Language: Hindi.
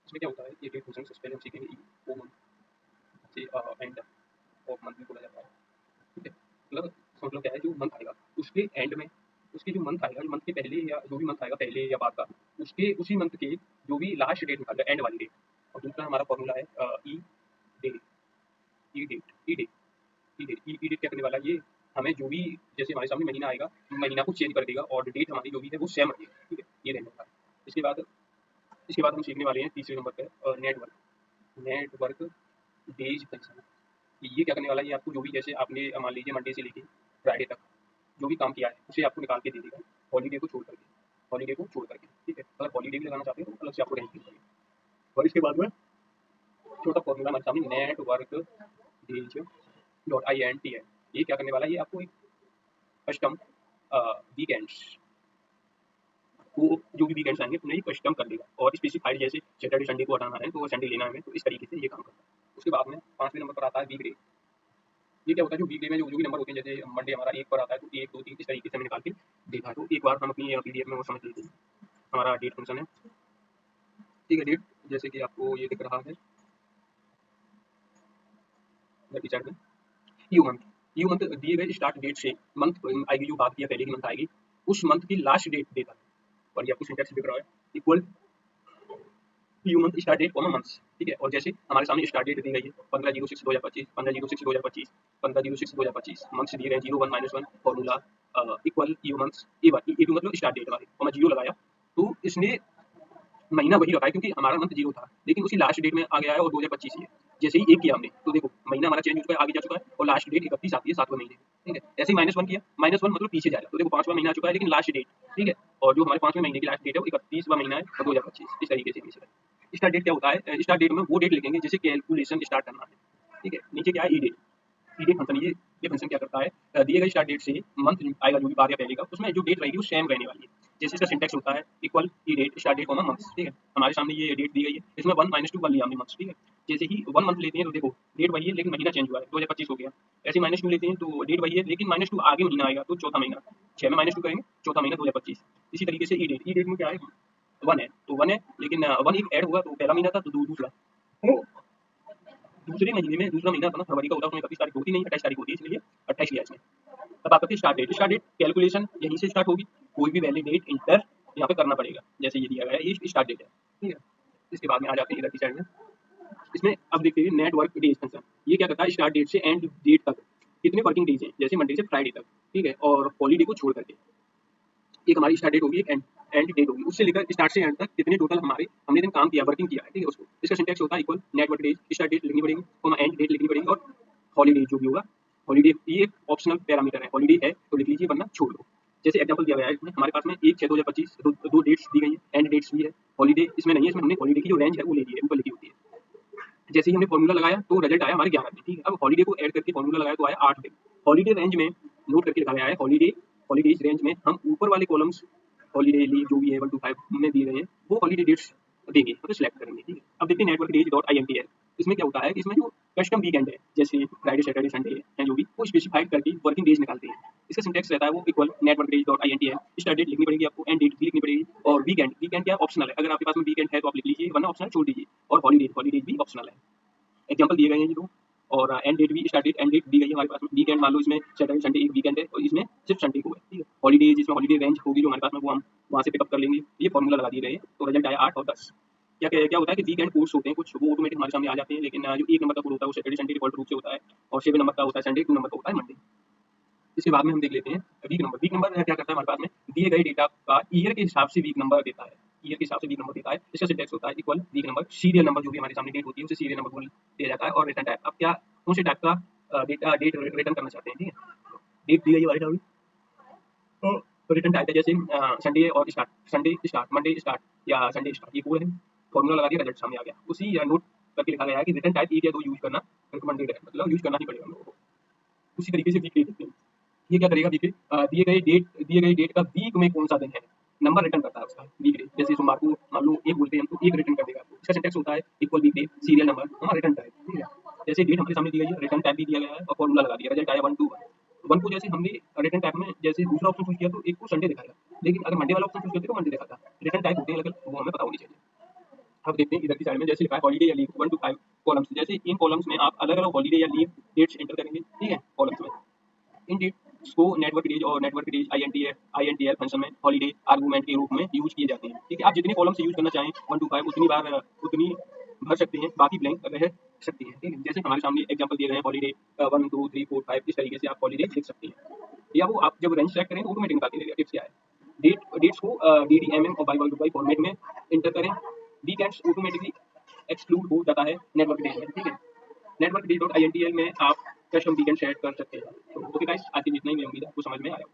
इसमें क्या होता है, ये डेट फंक्शन सबसे पहले हम सीखेंगे ई ओ मंथ से एंड ऑफ मंथ भी बोला जाता है, ठीक है। मतलब इसका मतलब क्या है, जो मंथ आएगा उसके एंड में, उसके जो मंथ आएगा, जो मंथ के पहले या जो भी मंथ आएगा पहले या बाद का, उसके उसी मंथ के जो भी लास्ट डेट निकालेगा, एंड वाली डेट। और दूसरा हमारा फॉर्मूला है ई डे, ई डेट, ई डेट, ई डेट, ई डेट क्या करने वाला है, ये हमें जो भी, जैसे हमारे सामने महीना आएगा, महीना को चेंज कर देगा और डेट हमारी जो भी है वो सेम रहेगी, ठीक है, ये रहने वाला है। इसके बाद हम सीखने वाले हैं तीसरे नंबर पे नेटवर्क, नेटवर्क डेज फंक्शन। ये क्या करने वाला है, ये आपको जो भी, जैसे आपने मान लीजिए मंडे से लेके फ्राइडे तक जो भी काम किया है उसे आपको निकाल के दे देगा, हॉलीडे को छोड़ करके, हॉलीडे को छोड़ करके, ठीक है। अगर हॉलीडे भी लगाना चाहते हैं तो अलग से आपको रेंज देनी पड़ेगी। और इसके बाद में छोटा फॉर्मूला हमारे सामने, network days dot I N T है। ये क्या करने वाला है, ये आपको एक कस्टम वीकेंड्स को, जो भी वीकेंड्स आएंगे उन्हें कस्टम कर देगा और स्पेसिफाइड, जैसे सैटरडे संडे को हटाना है तो वो संडे लेना है हमें, तो इस तरीके से ये काम करता है। उसके बाद में पांचवें नंबर पर आता है वीकडे। ये क्या होता है, जो वीकडे में जो भी नंबर होते हैं, जैसे मंडे हमारा एक पर आता है तो एक दो तीन इस तरीके से हमें निकाल के देखा है। तो एक बार हम अपनी पीडीएफ में वो समझ लेते हैं। हमारा डेट फंक्शन है, ठीक है। डेट जैसे कि आपको ये दिख रहा है टीचर में, यू मंथ, यू मंथ दिए गए स्टार्ट डेट से मंथ आएगी, जो बात किया पहले की मंथ आएगी, उस मंथ की लास्ट डेट देता है। और ये आपको सिंटैक्स दिख रहा है, equal you month start date comma months, ठीक है। और जैसे हमारे सामने स्टार्ट डेट दी गई है 15/06/2025, 15/06/2025, 15/06/2025, मंथ्स दिए गए 01 - 1, फॉर्मूला इक्वल यू मंथ्स, ए मतलब स्टार्ट डेट हमारी, और मैं जीरो लगाया तो इसने महीना वही रखा है क्योंकि हमारा मंथ जीरो था, लेकिन उसी लास्ट डेट में आ गया है और 2025 ही है। जैसे ही एक किया हमने तो देखो महीना हमारा चेंज हो चुका है, आगे जा चुका है, और लास्ट डेट 31 आती है 7वें महीने, ठीक है। ऐसे ही -1 किया, -1 मतलब पीछे जाएगा, तो देखो 5वां महीना आ चुका है लेकिन लास्ट डेट, ठीक है। और जो हमारे 5वें महीने की लास्ट डेट है वो 31वां महीना है और 2025, इस तरीके से नीचे स्टार्ट डेट क्या होता है, स्टार्ट डेट में वो डेट लिखेंगे जिसे कैलकुलेशन स्टार्ट करना है, ठीक है। नीचे क्या है, ई डेट, ई डेट फंक्शन, ये फंक्शन क्या करता है, दिए गए स्टार्ट डेट से मंथ आएगा जो भी बार या पहले का, उसमें जो डेट रहेगी वो सेम रहने वाली है। जैसे इसका सिंटैक्स होता है equal E date start date comma months, ठीक है। हमारे सामने ये डेट दी गई है, इसमें 1 - 2 1 लिया हमने मंथ्स, ठीक है। जैसे ही 1 मंथ लेते हैं तो देखो डेट वही है लेकिन महीना चेंज हुआ है, 2025 हो गया। ऐसे -2 लेते हैं तो डेट वही है लेकिन -2 आगे महीना आएगा तो चौथा महीना, 6 में -2 करेंगे, चौथा महीना 2025। इसी तरीके से ई डेट में क्या है, 1 है तो 1 है, लेकिन 1 एक ऐड हुआ तो पहला महीना था तो दूसरा, तो दूसरे महीने में दूसरा महीना था ना, फरवरी का होता है, उसमें 31 तारीख होती नहीं, 28 तारीख होती है, इसलिए 28 लिया इसमें। अब आपकी start date, start date calculation यहीं से स्टार्ट होगी, कोई भी वैलिड डेट इंटर यहाँ पे करना पड़ेगा, जैसे ये दिया गया है, ये स्टार्ट डेट है, ठीक है। इसके बाद में आ जाते हैं इधर की साइड में, इसमें अब देखते हैं नेटवर्क डेज फंक्शन। ये क्या करता है, स्टार्ट डेट से एंड डेट तक कितने वर्किंग डेज हैं, जैसे मंडे से फ्राइडे तक, ठीक है, और हॉलीडे को छोड़ करके एक हमारी स्टार्ट डेट होगी, एक एंड डेट होगी, उससे लेकर स्टार्ट से एंड तक कितने टोटल हमने दिन काम किया, वर्किंग किया है, ठीक है। उसको इसका सिंटैक्स होता है equal network days, start date लिखनी पड़ेगी, एंड डेट लिखनी पड़ेगी, और हॉलीडे जो भी होगा, हॉलीडे ये एक ऑप्शनल पैरामीटर है, हॉलीडे है तो लिख लीजिए वरना छोड़ दो। जैसे एग्जांपल दिया गया है इसमें, हमारे पास में 1/6/2025 दो डेट्स दी गई है, एंड डेट्स भी है, हॉलीडे इसमें नहीं है, इसमें हमने हॉलीडे की जो रेंज है वो ले ली है, ऊपर लिखी होती है। जैसे ही हमने फॉर्मूला लगाया तो रिजल्ट आया हमारे 11 दिन, ठीक है। अब हॉलीडे को ऐड करके फॉर्मूला लगाया तो आया 8 दिन। हॉलीडे रेंज में नोट करके लिखा गया है, हॉलीडेज रेंज में हम ऊपर वाले कॉलम्स हॉलीडे लीव जो भी है 1 to 5 में दिए गए हैं वो हॉलीडे डेट्स देंगे, मतलब सिलेक्ट करेंगे, ठीक है। अब देखते हैं network days dot I N T है, इसमें क्या होता है कि इसमें जो कस्टम वीकेंड है, जैसे फ्राइडे सैटरडे संडे है जो भी, वो स्पेसिफाइड करके वर्किंग डेज निकालते हैं। इसका सिंटैक्स रहता है वो equal network days dot I N T है, स्टार्ट डेट लिखनी पड़ेगी आपको, एंड डेट भी लिखनी पड़ेगी, और वीकेंड, वीकेंड क्या ऑप्शनल है, अगर आपके पास में वीकेंड है तो आप लिख लीजिए वरना ऑप्शनल छोड़ दीजिए, और हॉलीडेज भी ऑप्शनल है। एग्जाम्पल दिए गए हैं ये दो, और एंड डेट भी, स्टार्ट डेट एंड डेट दी गई है हमारे पास में। वीकेंड मान लो इसमें सैटरडे संडे एक वीकेंड है और इसमें सिर्फ संडे को है, ठीक है। हॉलीडेज जिसमें हॉलीडे रेंज होगी जो हमारे पास में वो हम वहाँ से पिकअप कर लेंगे। ये फॉर्मूला लगा दिए गए हैं तो रिजल्ट आया 8 और 10। क्या होता है कि वीकेंड कोड्स होते हैं कुछ, वो ऑटोमेटिक हमारे सामने आ जाते हैं, लेकिन जो 1 नंबर का कोड होता है वो सैटरडे संडे डिफॉल्ट रूप से होता है, और 7 नंबर का होता है संडे, 2 नंबर का होता है मंडे। इसके बाद में हम देख लेते हैं वीक नंबर। वीक नंबर क्या करता है, हमारे पास में दिए गए डेटा का ईयर के हिसाब से वीक नंबर देता है, ईयर के हिसाब से वीक नंबर देता है। इसका सिंटैक्स होता है equal week number, serial number जो भी हमारे सामने डेट होती है उसे सीरियल नंबर बोल दिया जाता है, और रिटर्न टाइप। अब क्या कौन से टाइप का डेट रिटर्न करना चाहते हैं, ठीक है। डेट दी गई है हमारे सामने, तो रिटर्न टाइप है जैसे संडे और start, Sunday start, Monday start या संडे स्टार्ट, ये कोड है। फॉर्मूला लगा दिया, रिजल्ट सामने आ गया। उसी नोट करके लिखा गया है कि रिटर्न टाइप एक या दो यूज करना रिकमेंडेड है, मतलब यूज करना ही पड़ेगा हम लोगों को। उसी तरीके से वीक डेट देखते हैं, ये क्या करेगा, वीक दिए गए डेट का वीक में कौन सा दिन है, नंबर रिटर्न करता है उसका वीक डे। जैसे सोमवार को मान लो एक बोलते हैं हम तो एक रिटर्न कर देगा। इसका सिंटैक्स होता है equal week day serial number हमारा रिटर्न टाइप, ठीक है। जैसे डेट हमारे सामने दी गई है, रिटर्न टाइप भी दिया गया है और फॉर्मूला लगा दिया, रिजल्ट आया 1 to 1 को। जैसे हमने रिटर्न टाइप में जैसे दूसरा ऑप्शन चूज किया तो एक को संडे दिखाएगा, लेकिन अगर मंडे वाला ऑप्शन चूज करते तो मंडे दिखाता। रिटर्न टाइप होते हैं अलग, वो हमें पता होनी चाहिए। अब देखते हैं इधर की साइड में जैसे लिखा है हॉलीडे या लीव 1 to 5 कॉलम्स, जैसे इन कॉलम्स में आप अलग अलग हॉलीडे या लीव डेट्स एंटर करेंगे, ठीक है, कॉलम्स में। इन डेट्स को नेटवर्क डेज और नेटवर्क डेज आईएनटीएल फंक्शन में हॉलीडे आर्गुमेंट के रूप में यूज किए जाते हैं, ठीक है। आप जितने कॉलम्स यूज करना चाहें 1 to 5 उतनी बार उतनी भर सकते हैं, बाकी ब्लैंक रह सकती है, ठीक है। जैसे हमारे सामने एग्जांपल दिए गए हैं हॉलीडे 1 2 3 4 5, इस तरीके से आप हॉलीडे लिख सकते हैं, या वो आप जब रेंज सेलेक्ट करें तो ऑटोमेटिक निकाल के देगा। टिप्स क्या है, डेट्स को डीडीएमएम और बाई फॉर्मेट में इंटर करें। वीकेंड्स ऑटोमेटिकली एक्सक्लूड हो जाता है नेटवर्क डेज में, ठीक है। Network day dot I N T L में आप कस्टम वीकेंड सेट कर सकते हैं। तो ओके गाइस, आज के लिए इतना ही। मैं उम्मीद है आपको समझ में आया।